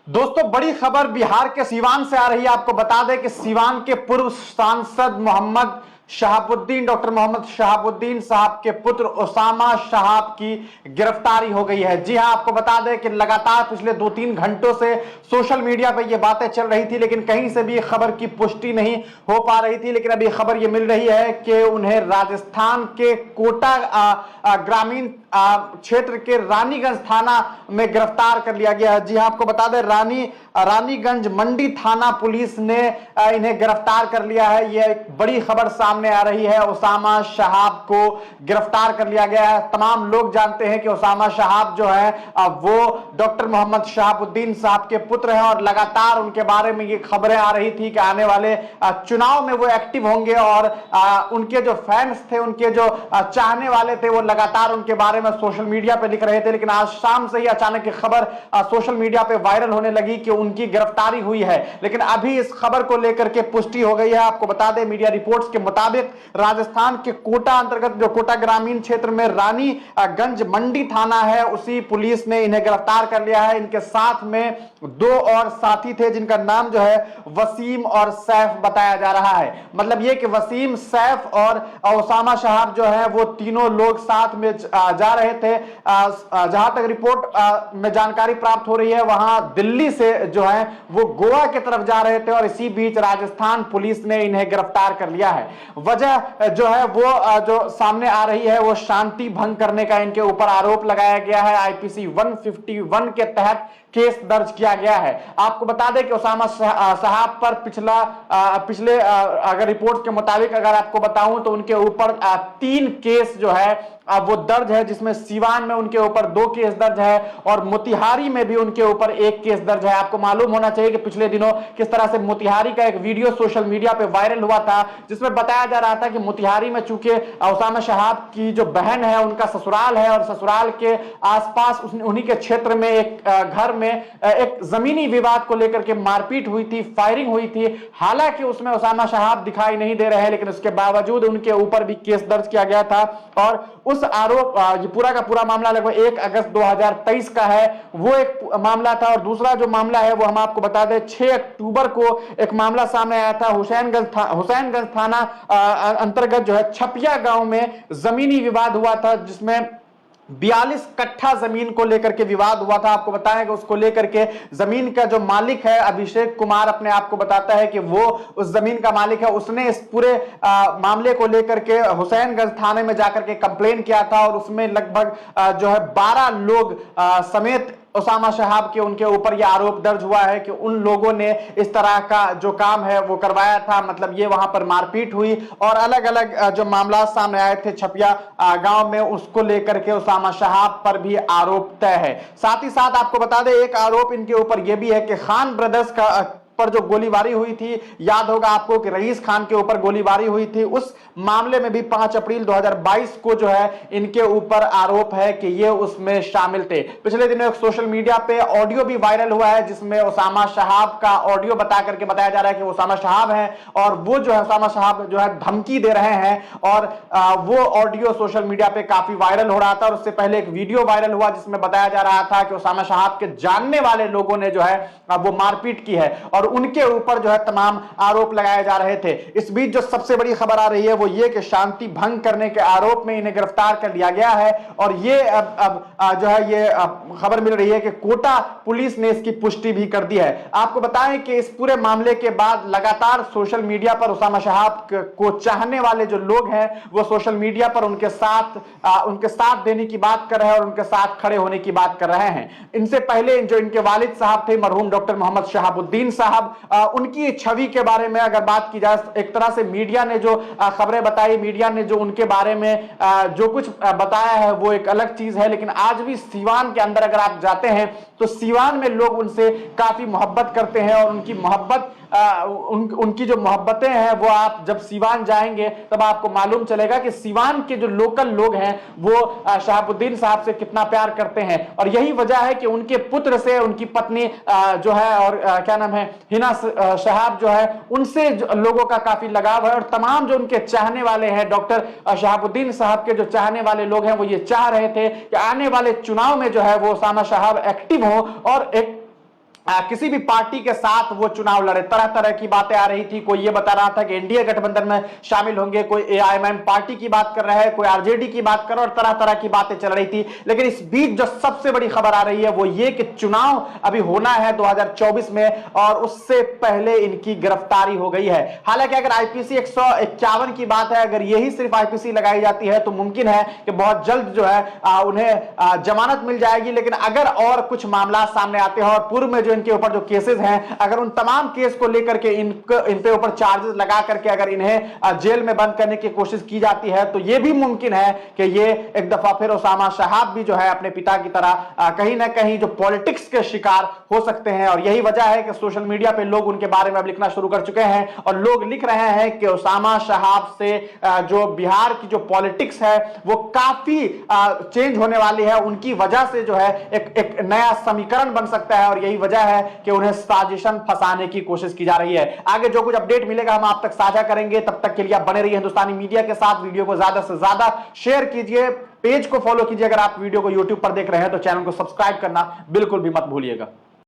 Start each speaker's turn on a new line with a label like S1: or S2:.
S1: दोस्तों, बड़ी खबर बिहार के सीवान से आ रही है। आपको बता दें कि सीवान के पूर्व सांसद मोहम्मद शहाबुद्दीन, डॉक्टर मोहम्मद शहाबुद्दीन साहब के पुत्र उसामा शहाब की गिरफ्तारी हो गई है। जी हां, आपको बता दें कि लगातार पिछले 2-3 घंटों से सोशल मीडिया पर यह बातें चल रही थी, लेकिन कहीं से भी खबर की पुष्टि नहीं हो पा रही थी। लेकिन अभी खबर यह मिल रही है कि उन्हें राजस्थान के कोटा ग्रामीण क्षेत्र के रानीगंज थाना में गिरफ्तार कर लिया गया है। जी हां, आपको बता दें रानीगंज मंडी थाना पुलिस ने इन्हें गिरफ्तार कर लिया है। यह एक बड़ी खबर सामने आ रही है। उसामा शहाब को गिरफ्तार कर लिया गया है। तमाम लोग जानते हैं कि उसामा शहाब जो है वो डॉक्टर मोहम्मद शहाबुद्दीन साहब के पुत्र हैं और लगातार उनके बारे में ये खबरें आ रही थी कि आने वाले चुनाव में वो एक्टिव होंगे और उनके जो फैंस थे, उनके जो चाहने वाले थे, वो लगातार उनके बारे में सोशल मीडिया पे लिख रहे थे। लेकिन आज शाम से ही अचानक ये खबर सोशल मीडिया पे वायरल होने लगी कि उनकी गिरफ्तारी हुई है। लेकिन अभी इस खबर को लेकर के पुष्टि हो गई है। आपको बता दें, मीडिया रिपोर्ट्स के मुताबिक राजस्थान के कोटा अंतर्गत जो कोटा ग्रामीण क्षेत्र में रानीगंज मंडी थाना है, उसी पुलिस ने इन्हें गिरफ्तार कर लिया है। इनके साथ में 2 और साथी थे जिनका नाम जो है वसीम और सैफ बताया जा रहा है। मतलब यह कि वसीम, सैफ और उसामा शहाब जो है वो तीनों लोग साथ में जा रहे थे। जहां तक रिपोर्ट में जानकारी प्राप्त हो रही है, वहां दिल्ली से जो है वो गोवा की तरफ जा रहे थे और इसी बीच राजस्थान पुलिस ने इन्हें गिरफ्तार कर लिया है। वजह जो है वो जो सामने आ रही है वो शांति भंग करने का इनके ऊपर आरोप लगाया गया है। आईपीसी 151 के तहत केस दर्ज किया गया है। आपको बता दें कि उसामा साहब पर पिछले अगर रिपोर्ट के मुताबिक अगर आपको बताऊं तो उनके ऊपर 3 केस जो है वो दर्ज है, जिसमें सीवान में उनके ऊपर 2 केस दर्ज है और मोतिहारी में भी उनके ऊपर 1 केस दर्ज है। आपको मालूम होना चाहिए कि पिछले दिनों किस तरह से मोतिहारी का एक वीडियो सोशल मीडिया पे वायरल हुआ था, जिसमें बताया जा रहा था कि मोतिहारी में चूंकि उसामा शहाब की जो बहन है उनका ससुराल है और ससुराल के आसपास उन्हीं के क्षेत्र में एक घर में एक जमीनी विवाद को लेकर के मारपीट हुई थी, फायरिंग हुई थी। हालांकि उसमें उसामा शहाब दिखाई नहीं दे रहे हैं, लेकिन उसके बावजूद उनके ऊपर भी केस दर्ज किया गया था और उस आरोप ये पूरा का पूरा मामला लगभग 1 अगस्त 2023 का है, वो एक मामला था। और दूसरा जो मामला है वो हम आपको बता दें 6 अक्टूबर को एक मामला सामने आया था। हुसैनगंज थाना अंतर्गत जो है छपिया गांव में जमीनी विवाद हुआ था, जिसमें 42 कट्ठा जमीन को लेकर के विवाद हुआ था। आपको बताएं कि उसको लेकर के जमीन का जो मालिक है अभिषेक कुमार अपने आप को बताता है कि वो उस जमीन का मालिक है। उसने इस पूरे मामले को लेकर के हुसैनगंज थाने में जाकर के कंप्लेन किया था और उसमें लगभग जो है 12 लोग समेत उसामा शहाब के उनके ऊपर यह आरोप दर्ज हुआ है कि उन लोगों ने इस तरह का जो काम है वो करवाया था। मतलब ये वहां पर मारपीट हुई और अलग अलग जो मामला सामने आए थे छपिया गांव में, उसको लेकर के उसामा शहाब पर भी आरोप तय है। साथ ही साथ आपको बता दें एक आरोप इनके ऊपर यह भी है कि खान ब्रदर्स का पर जो गोलीबारी हुई थी, याद होगा आपको कि रईस खान के ऊपर गोलीबारी हुई थी, उस मामले में भी 5 अप्रैल 2022 को जो है इनके ऊपर आरोप है कि ये उसमें शामिल थे। पिछले दिनों एक सोशल मीडिया पे ऑडियो भी वायरल हुआ है, जिसमें उसामा शहाब का ऑडियो बता करके बताया जा रहा है कि उसामा शहाब है और वो जो है उसामा शहाब जो है धमकी दे रहे हैं और वो ऑडियो सोशल मीडिया पे काफी वायरल हो रहा था। और उससे पहले एक वीडियो वायरल हुआ जिसमें बताया जा रहा था कि उसामा शहाब के जानने वाले लोगों ने जो है वो मारपीट की है और उनके ऊपर जो है तमाम आरोप लगाए जा रहे थे। इस बीच जो सबसे बड़ी खबर आ रही है वो ये कि शांति भंग करने के आरोप में इन्हें गिरफ्तार कर लिया गया है और ये अब जो है ये खबर मिल रही है कि कोटा पुलिस ने इसकी पुष्टि भी कर दी है। आपको बताएं कि इस पूरे मामले के बाद लगातार सोशल मीडिया पर उसामा शहाब को चाहने वाले जो लोग हैं वो सोशल मीडिया पर उनके साथ देने की बात कर रहे हैं और उनके साथ खड़े होने की बात कर रहे हैं। इनसे पहले जो इनके वालिद साहब थे मरहूम डॉक्टर मोहम्मद शहाबुद्दीन साहब, उनकी छवि के बारे में अगर बात की जाए, एक तरह से मीडिया ने जो खबरें बताई, मीडिया ने जो उनके बारे में जो कुछ बताया है वो एक अलग चीज है। लेकिन आज भी सीवान के अंदर अगर आप जाते हैं तो सीवान में लोग उनसे काफी मोहब्बत करते हैं और उनकी मोहब्बत उनकी जो मोहब्बतें हैं वो आप जब सीवान जाएंगे तब आपको मालूम चलेगा कि सीवान के जो लोकल लोग हैं वो शहाबुद्दीन साहब से कितना प्यार करते हैं। और यही वजह है कि उनके पुत्र से उनकी पत्नी जो है और क्या नाम है हिना शहाब जो है उनसे लोगों का काफी लगाव है और तमाम जो उनके चाहने वाले हैं डॉक्टर शहाबुद्दीन साहब के जो चाहने वाले लोग हैं वो ये चाह रहे थे कि आने वाले चुनाव में जो है वो उसामा शहाब एक्टिव हो और एक किसी भी पार्टी के साथ वो चुनाव लड़े। तरह तरह की बातें आ रही थी। कोई ये बता रहा था कि एनडीए गठबंधन में शामिल होंगे, कोई एआईएमआईएम पार्टी की बात कर रहा है, कोई आरजेडी की बात कर रहा है, और तरह तरह की बातें चल रही थी। लेकिन इस बीच जो सबसे बड़ी खबर आ रही है वो ये कि चुनाव अभी होना है 2024 में, और उससे पहले इनकी गिरफ्तारी हो गई है। हालांकि अगर आईपीसी 151 की बात है, अगर यही सिर्फ आईपीसी लगाई जाती है तो मुमकिन है कि बहुत जल्द जो है उन्हें जमानत मिल जाएगी। लेकिन अगर और कुछ मामला सामने आते हैं और पूर्व में जो इनके ऊपर जो केसेस हैं, अगर उन तमाम केस को लेकर के इन पे ऊपर चार्जेस लगा करके अगर इन्हें जेल में बंद करने की कोशिश की जाती है तो यह भी मुमकिन है कि ये एक दफा फिर ओसामा शहाब भी जो है अपने पिता की तरह कहीं ना कहीं जो पॉलिटिक्स के शिकार हो सकते हैं। और यही वजह है कि सोशल मीडिया पे लोग उनके बारे में अब लिखना शुरू कर चुके हैं, और लोग लिख रहे हैं कि ओसामा शहाब से जो बिहार की जो पॉलिटिक्स है वो काफी चेंज होने वाली है। उनकी वजह से जो है एक नया समीकरण बन सकता है, और यही वजह है कि उन्हें साजिशन फंसाने की कोशिश की जा रही है। आगे जो कुछ अपडेट मिलेगा हम आप तक साझा करेंगे। तब तक के लिए आप बने रहिए हिंदुस्तानी मीडिया के साथ। वीडियो को ज्यादा से ज्यादा शेयर कीजिए, पेज को फॉलो कीजिए। अगर आप वीडियो को यूट्यूब पर देख रहे हैं तो चैनल को सब्सक्राइब करना बिल्कुल भी मत भूलिएगा।